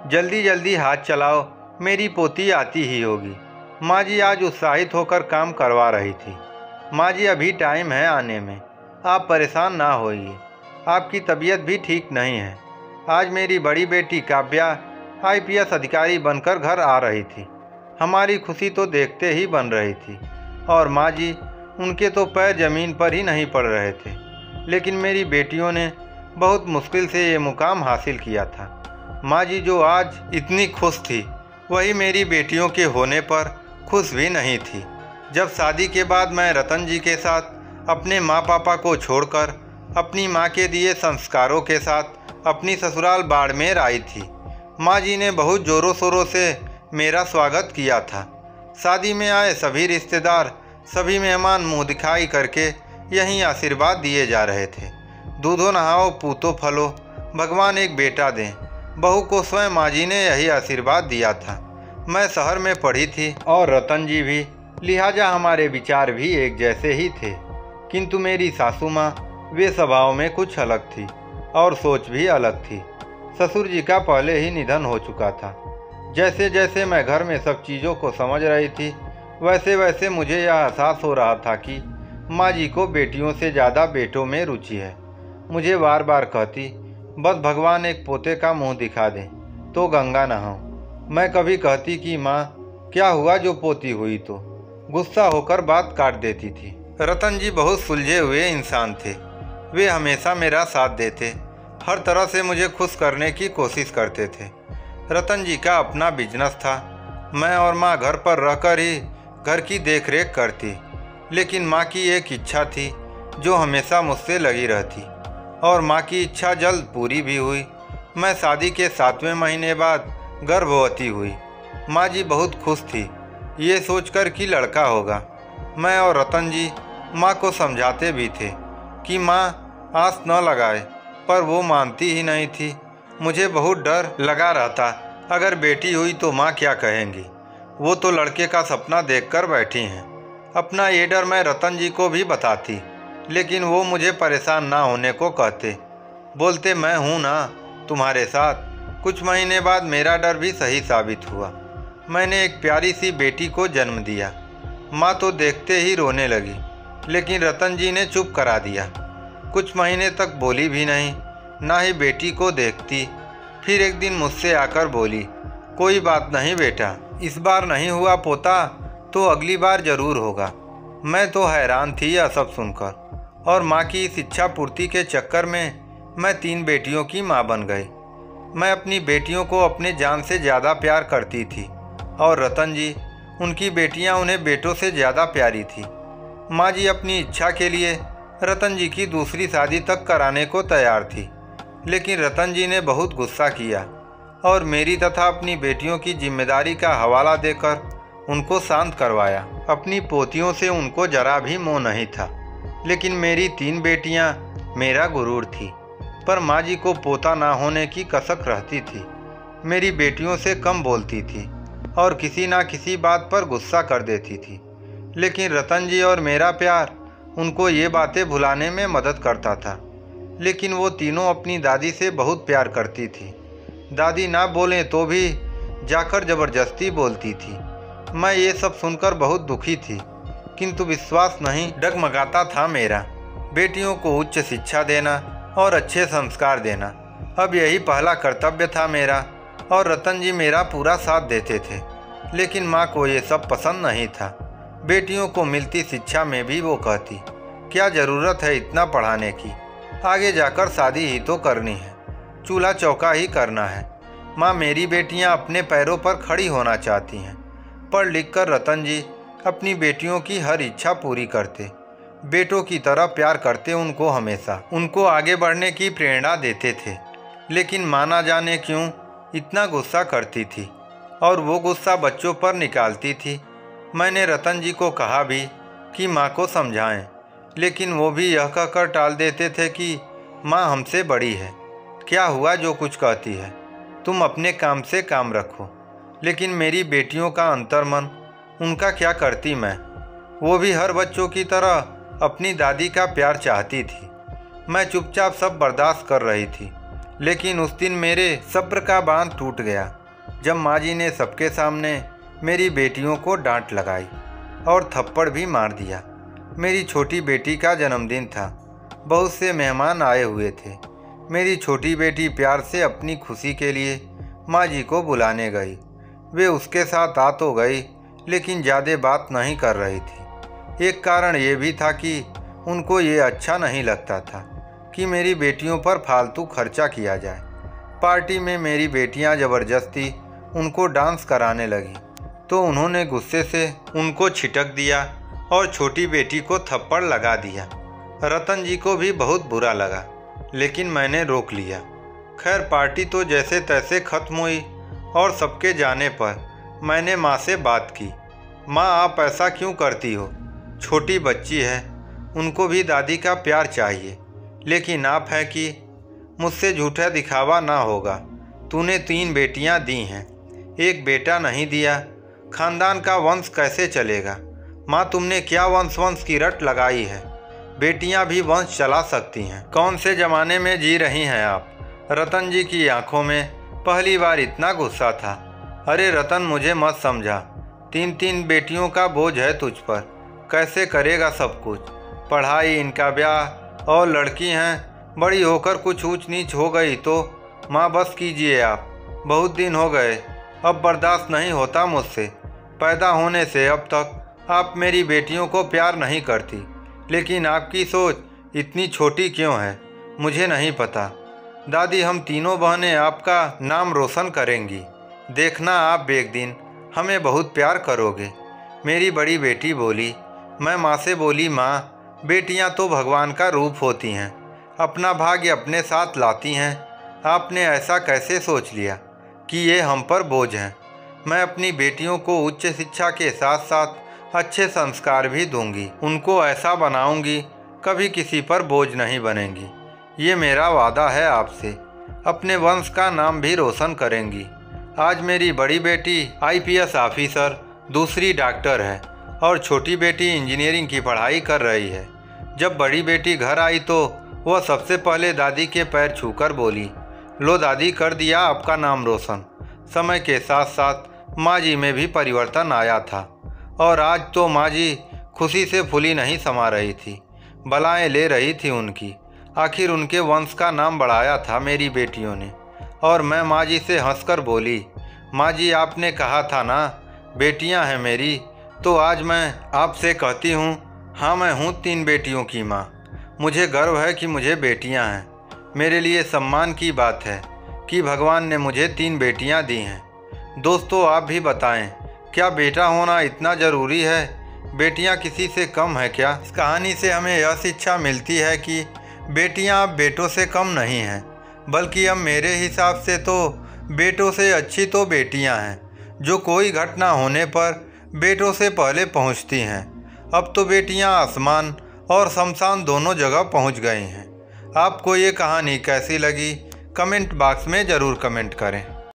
जल्दी जल्दी हाथ चलाओ, मेरी पोती आती ही होगी। माँ जी आज उत्साहित होकर काम करवा रही थी। माँ जी अभी टाइम है आने में, आप परेशान ना होइए, आपकी तबीयत भी ठीक नहीं है। आज मेरी बड़ी बेटी काव्या IPS अधिकारी बनकर घर आ रही थी। हमारी खुशी तो देखते ही बन रही थी और माँ जी उनके तो पैर जमीन पर ही नहीं पड़ रहे थे। लेकिन मेरी बेटियों ने बहुत मुश्किल से ये मुकाम हासिल किया था। माँ जी जो आज इतनी खुश थी, वही मेरी बेटियों के होने पर खुश भी नहीं थी। जब शादी के बाद मैं रतन जी के साथ अपने माँ पापा को छोड़कर अपनी माँ के दिए संस्कारों के साथ अपनी ससुराल बाड़मेर आई थी, माँ जी ने बहुत ज़ोरों शोरों से मेरा स्वागत किया था। शादी में आए सभी रिश्तेदार, सभी मेहमान मुँह दिखाई करके यहीं आशीर्वाद दिए जा रहे थे। दूधो नहाओ पूतो फलो, भगवान एक बेटा दें। बहू को स्वयं माँ जी ने यही आशीर्वाद दिया था। मैं शहर में पढ़ी थी और रतन जी भी, लिहाजा हमारे विचार भी एक जैसे ही थे। किंतु मेरी सासू माँ, वे स्वभाव में कुछ अलग थी और सोच भी अलग थी। ससुर जी का पहले ही निधन हो चुका था। जैसे जैसे मैं घर में सब चीज़ों को समझ रही थी, वैसे वैसे मुझे यह एहसास हो रहा था कि माँ जी को बेटियों से ज़्यादा बेटों में रुचि है। मुझे बार बार कहती, बस भगवान एक पोते का मुंह दिखा दें तो गंगा नहाऊं। मैं कभी कहती कि माँ क्या हुआ जो पोती हुई, तो गुस्सा होकर बात काट देती थी। रतन जी बहुत सुलझे हुए इंसान थे। वे हमेशा मेरा साथ देते, हर तरह से मुझे खुश करने की कोशिश करते थे। रतन जी का अपना बिजनेस था। मैं और माँ घर पर रहकर ही घर की देखरेख करती। लेकिन माँ की एक इच्छा थी जो हमेशा मुझसे लगी रहती, और माँ की इच्छा जल्द पूरी भी हुई। मैं शादी के 7वें महीने बाद गर्भवती हुई। माँ जी बहुत खुश थी, ये सोचकर कि लड़का होगा। मैं और रतन जी माँ को समझाते भी थे कि माँ आस न लगाए, पर वो मानती ही नहीं थी। मुझे बहुत डर लगा रहता, अगर बेटी हुई तो माँ क्या कहेंगी। वो तो लड़के का सपना देखकर बैठी हैं। अपना ये डर मैं रतन जी को भी बताती, लेकिन वो मुझे परेशान ना होने को कहते। बोलते मैं हूँ ना तुम्हारे साथ। कुछ महीने बाद मेरा डर भी सही साबित हुआ। मैंने एक प्यारी सी बेटी को जन्म दिया। माँ तो देखते ही रोने लगी, लेकिन रतन जी ने चुप करा दिया। कुछ महीने तक बोली भी नहीं, ना ही बेटी को देखती। फिर एक दिन मुझसे आकर बोली, कोई बात नहीं बेटा, इस बार नहीं हुआ पोता तो अगली बार जरूर होगा। मैं तो हैरान थी यह सब सुनकर, और माँ की इस इच्छा पूर्ति के चक्कर में मैं 3 बेटियों की माँ बन गई। मैं अपनी बेटियों को अपने जान से ज़्यादा प्यार करती थी, और रतन जी, उनकी बेटियाँ उन्हें बेटों से ज़्यादा प्यारी थी। माँ जी अपनी इच्छा के लिए रतन जी की दूसरी शादी तक कराने को तैयार थी, लेकिन रतन जी ने बहुत गुस्सा किया और मेरी तथा अपनी बेटियों की जिम्मेदारी का हवाला देकर उनको शांत करवाया। अपनी पोतियों से उनको जरा भी मोह नहीं था, लेकिन मेरी 3 बेटियां मेरा गुरूर थी। पर माँ जी को पोता ना होने की कसक रहती थी। मेरी बेटियों से कम बोलती थी और किसी ना किसी बात पर गुस्सा कर देती थी, लेकिन रतन जी और मेरा प्यार उनको ये बातें भुलाने में मदद करता था। लेकिन वो तीनों अपनी दादी से बहुत प्यार करती थी। दादी ना बोलें तो भी जाकर ज़बरदस्ती बोलती थी। मैं ये सब सुनकर बहुत दुखी थी, किंतु विश्वास नहीं डगमगाता था मेरा। बेटियों को उच्च शिक्षा देना और अच्छे संस्कार देना अब यही पहला कर्तव्य था मेरा, और रतन जी मेरा पूरा साथ देते थे। लेकिन माँ को ये सब पसंद नहीं था। बेटियों को मिलती शिक्षा में भी वो कहती, क्या ज़रूरत है इतना पढ़ाने की, आगे जाकर शादी ही तो करनी है, चूल्हा चौका ही करना है। माँ मेरी बेटियाँ अपने पैरों पर खड़ी होना चाहती हैं। पढ़ लिख कर रतन जी अपनी बेटियों की हर इच्छा पूरी करते, बेटों की तरह प्यार करते उनको, हमेशा उनको आगे बढ़ने की प्रेरणा देते थे। लेकिन माँ ना जाने क्यों इतना गुस्सा करती थी, और वो गुस्सा बच्चों पर निकालती थी। मैंने रतन जी को कहा भी कि माँ को समझाएं, लेकिन वो भी यह कहकर टाल देते थे कि माँ हमसे बड़ी है, क्या हुआ जो कुछ कहती है, तुम अपने काम से काम रखो। लेकिन मेरी बेटियों का अंतर्मन, उनका क्या करती मैं। वो भी हर बच्चों की तरह अपनी दादी का प्यार चाहती थी। मैं चुपचाप सब बर्दाश्त कर रही थी, लेकिन उस दिन मेरे सब्र का बांध टूट गया। जब माँ जी ने सबके सामने मेरी बेटियों को डांट लगाई और थप्पड़ भी मार दिया। मेरी छोटी बेटी का जन्मदिन था। बहुत से मेहमान आए हुए थे। मेरी छोटी बेटी प्यार से अपनी खुशी के लिए माँ जी को बुलाने गई। वे उसके साथ आ तो गई, लेकिन ज़्यादा बात नहीं कर रही थी। एक कारण ये भी था कि उनको ये अच्छा नहीं लगता था कि मेरी बेटियों पर फालतू खर्चा किया जाए। पार्टी में मेरी बेटियां ज़बरदस्ती उनको डांस कराने लगी तो उन्होंने गुस्से से उनको छिटक दिया और छोटी बेटी को थप्पड़ लगा दिया। रतन जी को भी बहुत बुरा लगा, लेकिन मैंने रोक लिया। खैर, पार्टी तो जैसे तैसे ख़त्म हुई और सबके जाने पर मैंने माँ से बात की। माँ, आप ऐसा क्यों करती हो? छोटी बच्ची है, उनको भी दादी का प्यार चाहिए। लेकिन आप है कि मुझसे झूठा दिखावा ना होगा। तूने 3 बेटियां दी हैं, एक बेटा नहीं दिया। खानदान का वंश कैसे चलेगा? माँ, तुमने क्या वंश की रट लगाई है? बेटियां भी वंश चला सकती हैं। कौन से ज़माने में जी रही हैं आप? रतन जी की आंखों में पहली बार इतना गुस्सा था। अरे रतन, मुझे मत समझा। 3 बेटियों का बोझ है तुझ पर, कैसे करेगा सब कुछ? पढ़ाई, इनका ब्याह, और लड़की हैं, बड़ी होकर कुछ ऊंच नीच हो गई तो माँ बस कीजिए आप। बहुत दिन हो गए, अब बर्दाश्त नहीं होता मुझसे। पैदा होने से अब तक आप मेरी बेटियों को प्यार नहीं करती, लेकिन आपकी सोच इतनी छोटी क्यों है मुझे नहीं पता। दादी, हम तीनों बहनें आपका नाम रोशन करेंगी। देखना, आप एक दिन हमें बहुत प्यार करोगे। मेरी बड़ी बेटी बोली। मैं माँ से बोली, माँ, बेटियाँ तो भगवान का रूप होती हैं, अपना भाग्य अपने साथ लाती हैं। आपने ऐसा कैसे सोच लिया कि ये हम पर बोझ हैं? मैं अपनी बेटियों को उच्च शिक्षा के साथ साथ अच्छे संस्कार भी दूंगी। उनको ऐसा बनाऊंगी कभी किसी पर बोझ नहीं बनेंगी। ये मेरा वादा है आपसे। अपने वंश का नाम भी रोशन करेंगी। आज मेरी बड़ी बेटी IPS ऑफिसर, दूसरी डॉक्टर है और छोटी बेटी इंजीनियरिंग की पढ़ाई कर रही है। जब बड़ी बेटी घर आई तो वह सबसे पहले दादी के पैर छूकर बोली, लो दादी, कर दिया आपका नाम रोशन। समय के साथ साथ माँ जी में भी परिवर्तन आया था और आज तो माँ जी खुशी से फूली नहीं समा रही थी, बलाएं ले रही थी उनकी। आखिर उनके वंश का नाम बढ़ाया था मेरी बेटियों ने। और मैं माँ जी से हंसकर बोली, माँ जी, आपने कहा था ना बेटियाँ हैं मेरी, तो आज मैं आपसे कहती हूँ, हाँ, मैं हूँ 3 बेटियों की माँ। मुझे गर्व है कि मुझे बेटियाँ हैं। मेरे लिए सम्मान की बात है कि भगवान ने मुझे 3 बेटियाँ दी हैं। दोस्तों, आप भी बताएं, क्या बेटा होना इतना ज़रूरी है? बेटियाँ किसी से कम है क्या? इस कहानी से हमें यह शिक्षा मिलती है कि बेटियाँ अब बेटों से कम नहीं हैं, बल्कि अब मेरे हिसाब से तो बेटों से अच्छी तो बेटियां हैं, जो कोई घटना होने पर बेटों से पहले पहुंचती हैं। अब तो बेटियां आसमान और शमशान दोनों जगह पहुंच गई हैं। आपको ये कहानी कैसी लगी? कमेंट बॉक्स में ज़रूर कमेंट करें।